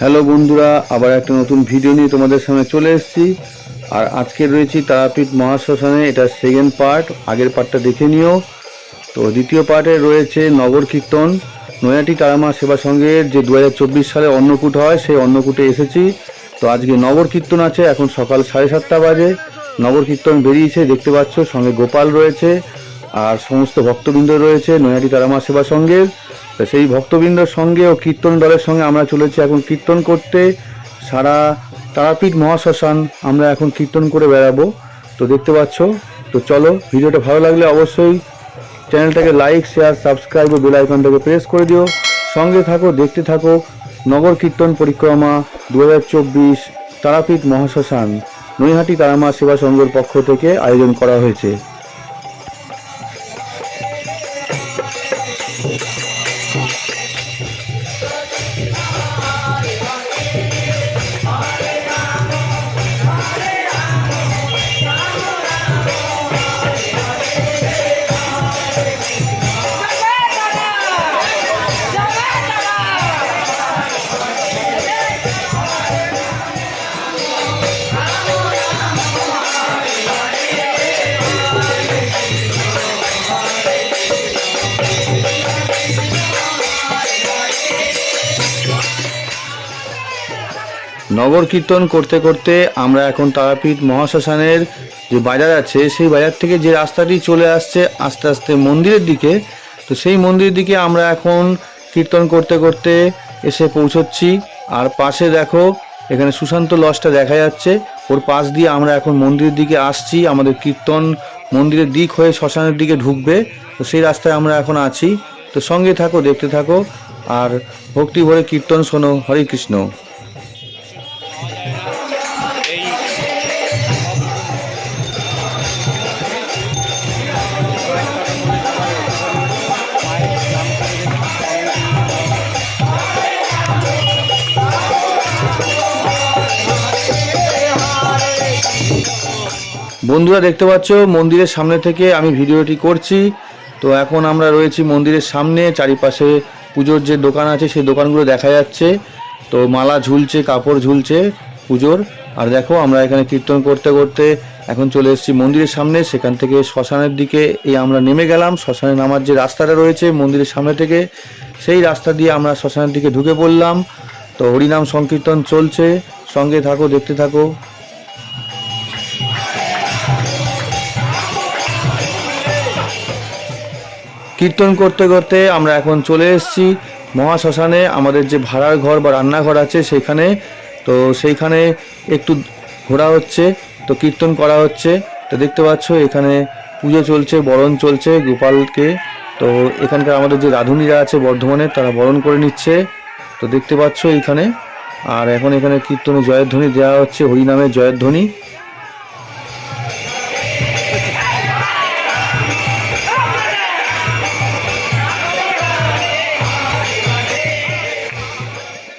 Hello বন্ধুরা, আবার একটা নতুন ভিডিও নিয়ে তোমাদের সামনে চলে এসেছি। আর আজকে রয়েছি তারাপীঠ মহাশ্মশানে। এটা সেকেন্ড পার্ট, আগের পার্টটা দেখে নিও। তো দ্বিতীয় পার্টে রয়েছে নগর কীর্তন। নৈহাটি তারামা সেবা সংঘের যে 2024 সালে অন্নকূট হয়, সেই অন্নকূটে এসেছি। তো আজকে নগর কীর্তন আছে। এখন সকাল 7:30 বাজে। নগর কীর্তন বেরিয়েছে, দেখতে পাচ্ছ। সঙ্গে গোপাল রয়েছে আর সমস্ত ভক্তবৃন্দ রয়েছে নৈহাটি তারামা সেবা সংঘের। তো সেই ভক্তবৃন্দর সঙ্গে ও কীর্তন দলের সঙ্গে আমরা চলেছি এখন কীর্তন করতে। সারা তারাপীঠ মহাশ্মশান আমরা এখন কীর্তন করে বেড়াবো। তো দেখতে পাচ্ছ। তো চলো, ভিডিওটা ভালো লাগলে অবশ্যই চ্যানেলটাকে লাইক, শেয়ার, সাবস্ক্রাইব ও বেল আইকনটাকে প্রেস করে দিও। সঙ্গে থাকো, দেখতে থাকো। নগর কীর্তন পরিক্রমা 2024 তারাপীঠ মহাশ্মশান নৈহাটি তারামা সেবা সংঘের পক্ষ থেকে আয়োজন করা হয়েছে। নগর কীর্তন করতে করতে আমরা এখন তারাপীঠ মহাশ্মশানের যে বাজার আছে, সেই বাজার থেকে যে রাস্তাটি চলে আসছে আস্তে আস্তে মন্দিরের দিকে, তো সেই মন্দিরের দিকে আমরা এখন কীর্তন করতে করতে এসে পৌঁছচ্ছি। আর পাশে দেখো, এখানে সুশান্ত লজটা দেখা যাচ্ছে। ওর পাশ দিয়ে আমরা এখন মন্দিরের দিকে আসছি। আমাদের কীর্তন মন্দিরের দিক হয়ে শ্মশানের দিকে ঢুকবে। তো সেই রাস্তায় আমরা এখন আছি। তো সঙ্গে থাকো, দেখতে থাকো আর ভক্তি ভরে কীর্তন শোনো। হরে কৃষ্ণ। বন্ধুরা দেখতে পাচ্ছ, মন্দিরের সামনে থেকে আমি ভিডিওটি করছি। তো এখন আমরা রয়েছি মন্দিরের সামনে। চারিপাশে পুজোর যে দোকান আছে সেই দোকানগুলো দেখা যাচ্ছে। তো মালা ঝুলছে, কাপড় ঝুলছে পুজোর। আর দেখো, আমরা এখানে কীর্তন করতে করতে এখন চলে এসেছি মন্দিরের সামনে। সেখান থেকে শ্মশানের দিকে আমরা নেমে গেলাম। শ্মশানে নামার যে রাস্তাটা রয়েছে মন্দিরের সামনে থেকে, সেই রাস্তা দিয়ে আমরা শ্মশানের দিকে ঢুকে পড়লাম। তো হরিনাম সংকীর্তন চলছে। সঙ্গে থাকো, দেখতে থাকো। কীর্তন করতে করতে আমরা এখন চলে এসেছি মহাশ্মশানে। আমাদের যে ভাড়ার ঘর বা রান্নাঘর আছে সেখানে। তো সেইখানে একটু ঘোরা হচ্ছে, তো কীর্তন করা হচ্ছে। তো দেখতে পাচ্ছ, এখানে পুজো চলছে, বরণ চলছে গোপালকে। তো এখানকার আমাদের যে রাঁধুনিরা আছে বর্ধমানে, তারা বরণ করে নিচ্ছে। তো দেখতে পাচ্ছ এইখানে। আর এখন এখানে কীর্তনে জয়ের ধ্বনি দেওয়া হচ্ছে, হরিনামের জয়ের ধ্বনি।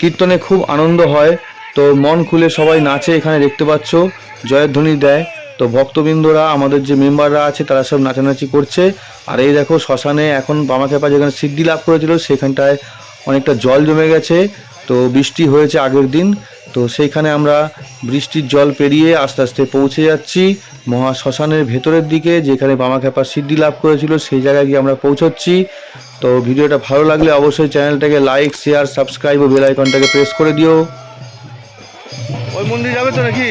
কীর্তনে খুব আনন্দ হয়। তো মন খুলে সবাই নাচে এখানে, দেখতে পাচ্ছ জয়ের ধ্বনি দেয়। তো ভক্তবৃন্দরা, আমাদের যে মেম্বাররা আছে, তারা সব নাচানাচি করছে। আর এই দেখো, শ্মশানে এখন বামাখ্যাপা যেখানে সিদ্ধি লাভ করেছিল সেখানটায় অনেকটা জল জমে গেছে। তো বৃষ্টি হয়েছে আগের দিন। তো সেইখানে আমরা বৃষ্টির জল পেরিয়ে আস্তে আস্তে পৌঁছে যাচ্ছি মহাশ্মশানের ভেতরের দিকে, যেখানে বামাখ্যাপা সিদ্ধি লাভ করেছিল সেই জায়গায় গিয়ে আমরা পৌঁছচ্ছি। তো ভিডিওটা ভালো লাগলে অবশ্যই চ্যানেলটাকে লাইক, শেয়ার, সাবস্ক্রাইব ও বেল আইকনটাকে প্রেস করে দিও। ওই মন্দির যাবে তো নাকি?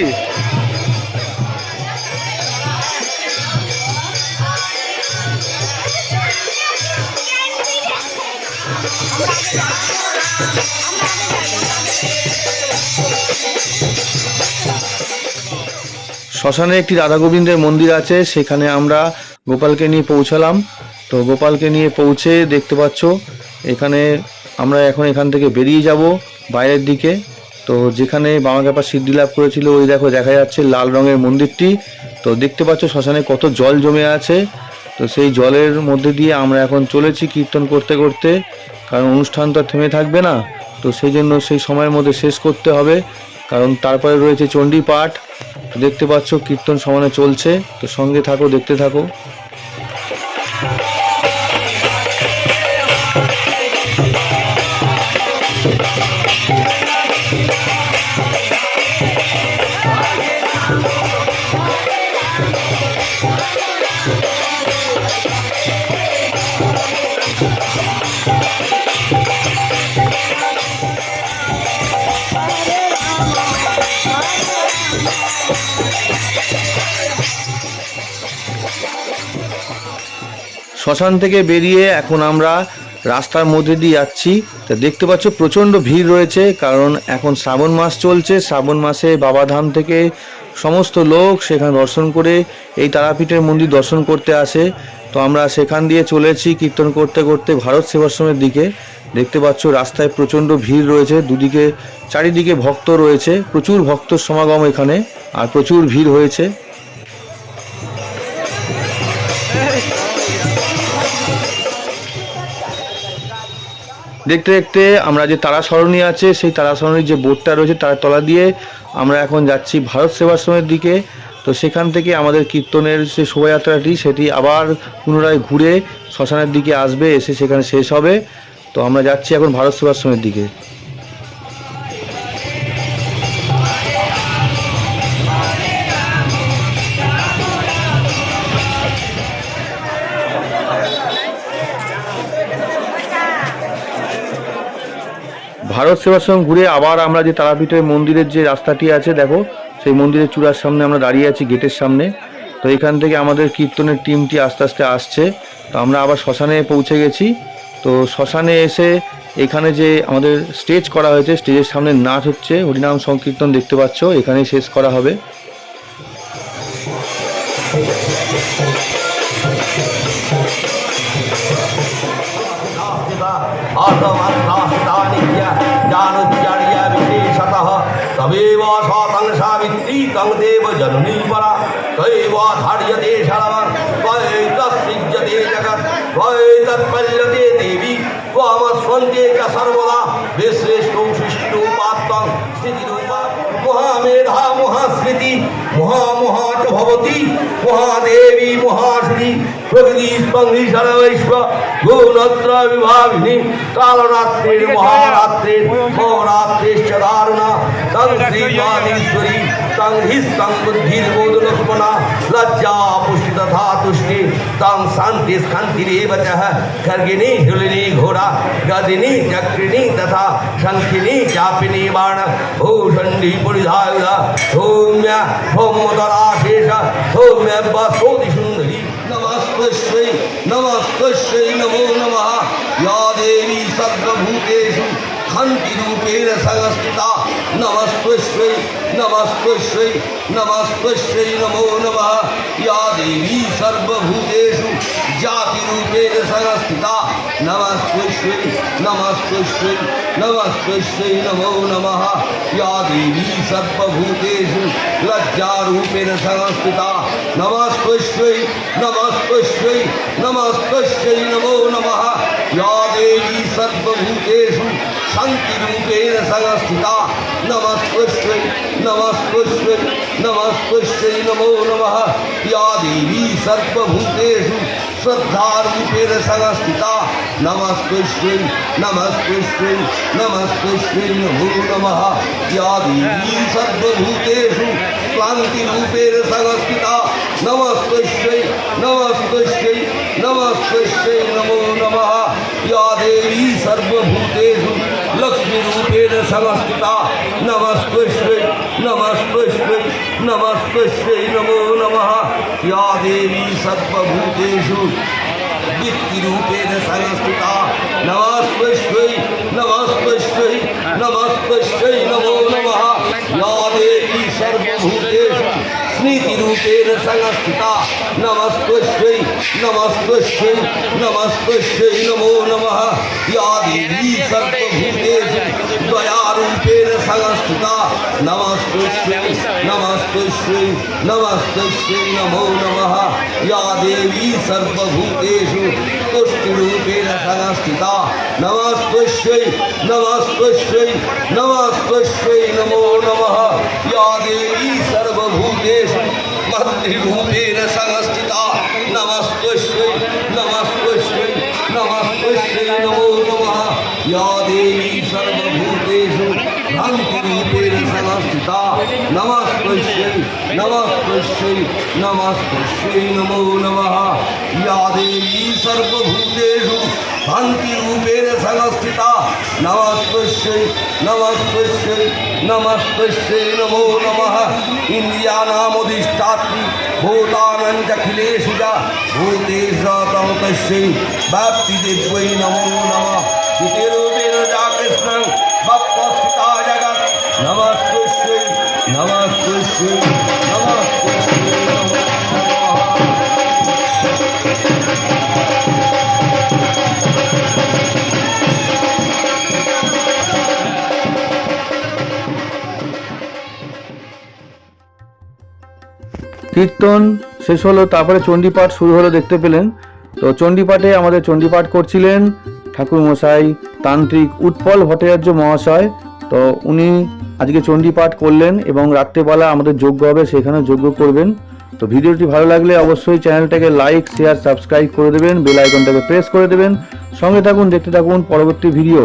শ্মশানে একটি রাধা গোবিন্দের মন্দির আছে, সেখানে আমরা গোপালকে নিয়ে পৌঁছালাম। তো গোপালকে নিয়ে পৌঁছে দেখতে পাচ্ছ এখানে আমরা এখন এখান থেকে বেরিয়ে যাব বাইরের দিকে। তো যেখানে বামাক্ষ্যাপা সিদ্ধি লাভ করেছিল ওই দেখো দেখা যাচ্ছে লাল রঙের মন্দিরটি। তো দেখতে পাচ্ছ শ্মশানে কত জল জমে আছে। তো সেই জলের মধ্যে দিয়ে আমরা এখন চলেছি কীর্তন করতে করতে, কারণ অনুষ্ঠান তো থেমে থাকবে না। তো সেই জন্য সেই সময়ের মধ্যে শেষ করতে হবে, কারণ তারপরে রয়েছে চণ্ডী পাঠ। দেখতে পাচ্ছ কীর্তন সমানে চলছে, তো সঙ্গে থাকো, দেখতে থাকো। শ্মশান থেকে বেরিয়ে এখন আমরা রাস্তার মধ্যে দিয়ে যাচ্ছি। তা দেখতে পাচ্ছ প্রচণ্ড ভিড় রয়েছে, কারণ এখন শ্রাবণ মাস চলছে। শ্রাবণ মাসে বাবাধাম থেকে সমস্ত লোক সেখানে দর্শন করে এই তারাপীঠের মন্দির দর্শন করতে আসে। তো আমরা সেখান দিয়ে চলেছি কীর্তন করতে করতে ভারত সেবাশ্রমের দিকে। দেখতে পাচ্ছ রাস্তায় প্রচণ্ড ভিড় রয়েছে, দুদিকে চারিদিকে ভক্ত রয়েছে, প্রচুর ভক্তর সমাগম এখানে, আর প্রচুর ভিড় হয়েছে। দেখতে দেখতে আমরা যে তারা সরণি আছে সেই তারা সরণির যে বোর্ডটা রয়েছে তার তলা দিয়ে আমরা এখন যাচ্ছি ভারত সেবাশ্রমের দিকে। তো সেখান থেকে আমাদের কীর্তনের যে শোভাযাত্রাটি সেটি আবার পুনরায় ঘুরে শ্মশানের দিকে আসবে, এসে সেখানে শেষ হবে। তো আমরা যাচ্ছি এখন ভারত সেবাশ্রমের দিকে। ভারত সেবাশ্রম ঘুরে আবার আমরা যে তারাপীঠের মন্দিরের যে রাস্তাটি আছে দেখো, সেই মন্দিরের চূড়ার সামনে আমরা দাঁড়িয়ে আছি, গেটের সামনে। তো এখান থেকে আমাদের কীর্তনের টিমটি আস্তে আস্তে আসছে। তো আমরা আবার শ্মশানে পৌঁছে গেছি। তো শ্মশানে এসে এখানে যে আমাদের স্টেজ করা হয়েছে, স্টেজের সামনে নাচ হচ্ছে, হরিনাম সংকীর্তন দেখতে পাচ্ছ, এখানেই শেষ করা হবে। तमेव सतं सावित्री तं देव जननी परा तैव धार्यते शरवं त्वैतसृज्यते जगत् त्वैतत्पल्यते देवी त्वमस्वन्ते च सर्वदा विश्रेष्टो सृष्टिरूपात्वं स्थितिरूपा महामेधा महास्मृति महामहा च भवति महादेवी महाश्री प्रकृति सर्वैश्व गुणत्र विभागिनी कालरात्रिर् महारात्रिर् महारात्रिश्च दारुणा तं श्रीवादीश्वरी तं ह्रीस्तं बुद्धिर्बोधलक्ष्मणा लज्जा पुष्टि तथा तुष्टि तं शान्तिस्खान्तिरेव च खर्गिणी हुलिनी घोरा गदिनी चक्रिणी तथा शङ्खिनी चापिनी बाण भूषण्डी परिधायुधा सौम्य होमोदराशेष सौम्य वसोति सुन्दरी नमस्ते नमस्ते नमो नमः या देवी सर्वभूतेषु खन्तिरूपेण संस्थिता नमस्ते नमस्ते नमो नमः या देवी सर्वभूतेषु जातिरूपेण संस्थिता नमस्ते नमो नमः या देवी सर्वभूतेषु लज्जारूपेण संस्थिता नमस्ते नमो नमः या देवी सर्वभूतेषु शान्तिरूपेण संस्थिता नमस्ते नमो नमः या देवी सर्वभूतेषु श्रद्धारूपेण संस्थिता नमस्ते नमो नमः या देवी सर्वभूतेषु क्लान्तिरूपेण संस्थिता नमस्ते नमो नमः या देवी सर्वभूतेषु लक्ष्मीरूपेण संस्थिता नमस्ते नमो नमः या देवी सर्वभूतेषु वित्तिरूपेण संस्थिता नमस्ते नमो नमः या देवी सर्वभूतेषु नीतिरूपेण संस्थिता नमस्तस्यै नमस्तस्यै नमस्तस्यै नमो नमः या देवी सर्वभूतेषु द्वयारूपेण संस्थिता नमस्तस्यै नमस्तस्यै नमस्तस्यै नमो नमः या देवी सर्वभूतेषु तुष्टिरूपेण संस्थिता नमस्तस्यै नमस्तस्यै नमस्तस्यै नमो नमः या देवी सर्वभूतेषु मातृरूपेण संस्थिता नमस्तस्यै नमस्तस्यै नमस्तस्यै नमो नमः या देवी सर्वभूतेषु भ्रान्तिरूपेण संस्थिता नमस्तस्यै नमस्तस्यै नमस्तस्यै नमो नमः या देवी सर्वभूतेषु भ्रान्तिरूपेण संस्थिता नमस्तस्यै नमस्तस्यै नमस्तस्यै नमो नमः इन्द्रियाणामधिष्ठात्री भूतानां अखिलेषु च भूतेषु तस्यै व्याप्तिदेव्यै नमो नमः इतिरूपेण च कृष्णं भक्तस्थिता जगत् नमस्तस्यै नमस्तस्यै नमस्तस्यै नमो नमः। কীর্তন শেষ হলো, তারপরে চণ্ডীপাঠ শুরু হলো দেখতে পেলেন। তো চণ্ডীপাঠে আমাদের চণ্ডীপাঠ করছিলেন ঠাকুর মশাই তান্ত্রিক উৎপল ভট্টাচার্য মহাশয়। তো উনি আজকে চণ্ডীপাঠ করলেন এবং রাত্রেবেলা আমাদের যজ্ঞ হবে, সেখানে যজ্ঞ করবেন। তো ভিডিওটি ভালো লাগলে অবশ্যই চ্যানেলটাকে লাইক শেয়ার সাবস্ক্রাইব করে দেবেন, বেল আইকনটাকে প্রেস করে দেবেন। সঙ্গে থাকুন, দেখতে থাকুন পরবর্তী ভিডিও।